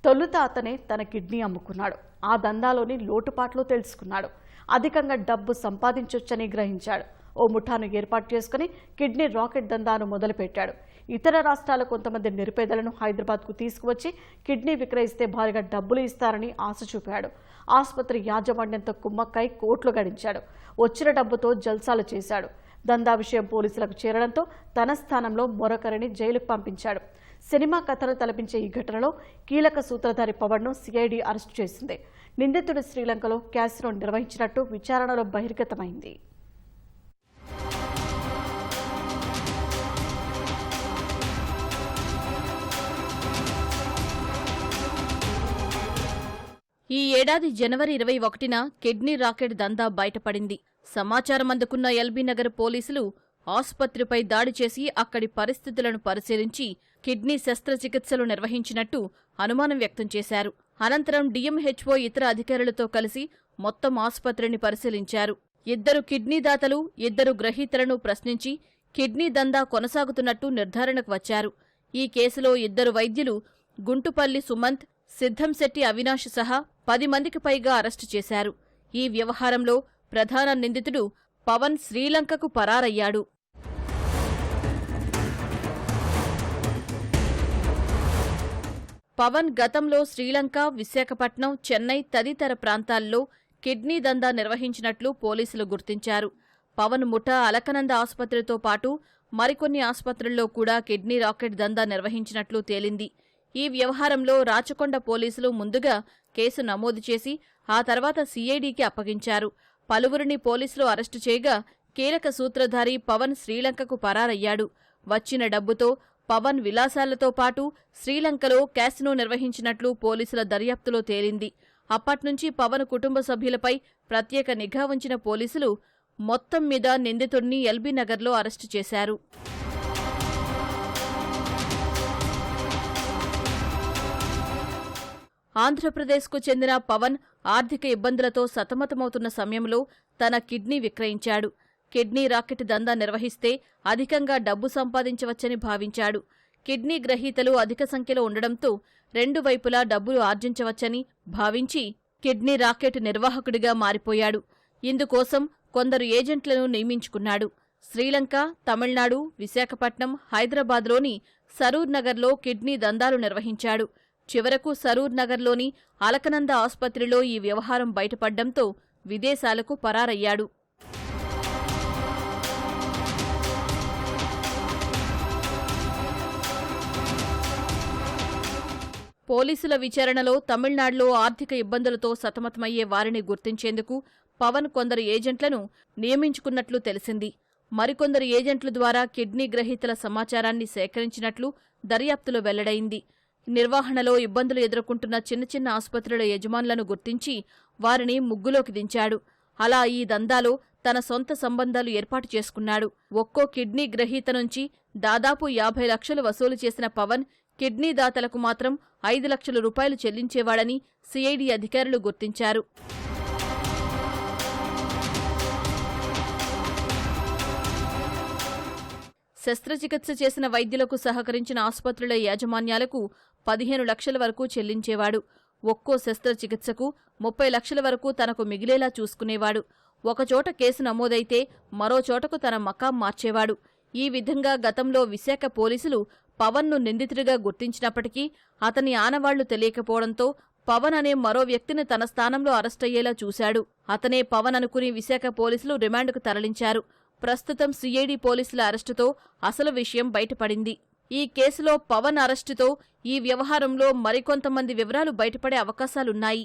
తొలుత అతనే తన కిడ్నీ అమ్ముకున్నాడు. ఆ దందాలోని లోటుపాట్లు తెలుసుకున్నాడు. అధికంగా డబ్బు సంపాదించొచ్చని గ్రహించాడు. ఓ ముఠాను ఏర్పాటు చేసుకుని కిడ్నీ రాకెట్ దందాను మొదలుపెట్టాడు. ఇతర రాష్ట్రాల కొంతమంది నిరుపేదలను హైదరాబాద్కు తీసుకువచ్చి కిడ్నీ విక్రయిస్తే భారీగా డబ్బులు ఇస్తారని ఆశ చూపాడు. ఆసుపత్రి యాజమాన్యంతో కుమ్మక్కై కోట్లు గడించాడు. వచ్చిన డబ్బుతో జల్సాలు చేశాడు. దందా విషయం పోలీసులకు చేరడంతో తన స్థానంలో మరొకరిని జైలుకు పంపించాడు. సినిమా కథను తలపించే ఈ ఘటనలో కీలక సూత్రధారి పవన్ను సిఐడి అరెస్టు చేసింది. నిందితుడు శ్రీలంకలో క్యాసినో నిర్వహించినట్టు విచారణలో బహిర్గతమైంది. ఈ ఏడాది జనవరి 21న కిడ్నీ రాకెట్ దందా బయటపడింది. సమాచారం అందుకున్న ఎల్బీనగర్ పోలీసులు ఆసుపత్రిపై దాడి చేసి అక్కడి పరిస్థితులను పరిశీలించి కిడ్నీ శస్త్రచికిత్సలు నిర్వహించినట్టు అనుమానం వ్యక్తం చేశారు. అనంతరం డిఎంహెచ్ఓ ఇతర అధికారులతో కలిసి మొత్తం ఆసుపత్రిని పరిశీలించారు. 2 కిడ్నీ దాతలు 2 గ్రహీతలను ప్రశ్నించి కిడ్నీ దందా కొనసాగుతున్నట్టు నిర్ధారణకు వచ్చారు. ఈ కేసులో 2 వైద్యులు గుంటుపల్లి సుమంత్, సిద్ధంశెట్టి అవినాష్ సహా 10 మందికి పైగా అరెస్టు చేశారు. ఈ వ్యవహారంలో ప్రధాన నిందితుడు పవన్ శ్రీలంకకు పరారయ్యాడు. పవన్ గతంలో శ్రీలంక, విశాఖపట్నం, చెన్నై తదితర ప్రాంతాల్లో కిడ్నీ దందా నిర్వహించినట్లు పోలీసులు గుర్తించారు. పవన్ ముఠా అలకనంద ఆసుపత్రితో పాటు మరికొన్ని ఆసుపత్రుల్లో కూడా కిడ్నీ రాకెట్ దందా నిర్వహించినట్లు తేలింది. ఈ వ్యవహారంలో రాచకొండ పోలీసులు ముందుగా కేసు నమోదు చేసి ఆ తర్వాత సిఐడికి అప్పగించారు. పలువురిని పోలీసులు అరెస్టు చేయగా కీలక సూత్రధారి పవన్ శ్రీలంకకు పరారయ్యాడు. వచ్చిన డబ్బుతో పవన్ విలాసాలతో పాటు శ్రీలంకలో క్యాసినో నిర్వహించినట్లు పోలీసుల దర్యాప్తులో తేలింది. అప్పట్నుంచి పవన్ కుటుంబ సభ్యులపై ప్రత్యేక నిఘా ఉంచిన పోలీసులు మొత్తం మీద నిందితుడిని ఎల్బీనగర్లో అరెస్టు చేశారు. ఆంధ్రప్రదేశ్కు చెందిన పవన్ ఆర్థిక ఇబ్బందులతో సతమతమవుతున్న సమయంలో తన కిడ్నీ విక్రయించాడు. కిడ్నీ రాకెట్ దందా నిర్వహిస్తే అధికంగా డబ్బు సంపాదించవచ్చని భావించాడు. కిడ్నీ గ్రహీతలు అధిక సంఖ్యలో ఉండడంతో 2 వైపులా డబ్బులు ఆర్జించవచ్చని భావించి కిడ్నీ రాకెట్ నిర్వాహకుడిగా మారిపోయాడు. ఇందుకోసం కొందరు ఏజెంట్లను నియమించుకున్నాడు. శ్రీలంక, తమిళనాడు, విశాఖపట్నం, హైదరాబాద్లోని సరూర్ నగర్లో కిడ్నీ దందాలు నిర్వహించాడు. చివరకు సరూర్ నగర్లోని అలకనంద ఆసుపత్రిలో ఈ వ్యవహారం బయటపడ్డంతో విదేశాలకు పరారయ్యాడు. పోలీసుల విచారణలో తమిళనాడులో ఆర్థిక ఇబ్బందులతో సతమతమయ్యే వారిని గుర్తించేందుకు పవన్ కొందరు ఏజెంట్లను నియమించుకున్నట్లు తెలిసింది. మరికొందరు ఏజెంట్ల ద్వారా కిడ్నీ గ్రహీతల సమాచారాన్ని సేకరించినట్లు దర్యాప్తులో వెల్లడైంది. నిర్వహణలో ఇబ్బందులు ఎదుర్కొంటున్న చిన్న చిన్న ఆసుపత్రుల యజమానులను గుర్తించి వారిని ముగ్గులోకి దించాడు. అలా ఈ దందాలో తన సొంత సంబంధాలు ఏర్పాటు చేసుకున్నాడు. ఒక్కో కిడ్నీ గ్రహీత నుంచి దాదాపు 50 లక్షలు వసూలు చేసిన పవన్ కిడ్నీ దాతలకు మాత్రం 5 లక్షల రూపాయలు చెల్లించేవాడని సిఐడి అధికారులు గుర్తించారు. శస్త్రచికిత్స చేసిన వైద్యులకు సహకరించిన ఆసుపత్రుల యాజమాన్యాలకు 15 లక్షల వరకు చెల్లించేవాడు. ఒక్కో శస్త్రచికిత్సకు 30 లక్షల వరకు తనకు మిగిలేలా చూసుకునేవాడు. ఒకచోట కేసు నమోదైతే మరో చోటకు తన మకాం మార్చేవాడు. ఈ విధంగా గతంలో విశాఖ పోలీసులు పవన్ను నిందితుడిగా గుర్తించినప్పటికీ అతని ఆనవాళ్లు తెలియకపోవడంతో పవన్ అనే మరో వ్యక్తిని తన స్థానంలో అరెస్టయ్యేలా చూశాడు. అతనే పవన్ అనుకుని విశాఖ పోలీసులు రిమాండ్కు తరలించారు. ప్రస్తుతం సిఐడి పోలీసుల అరెస్టుతో అసలు విషయం బయటపడింది. ఈ కేసులో పవన్ అరెస్టుతో ఈ వ్యవహారంలో మరికొంతమంది వివరాలు బయటపడే అవకాశాలున్నాయి.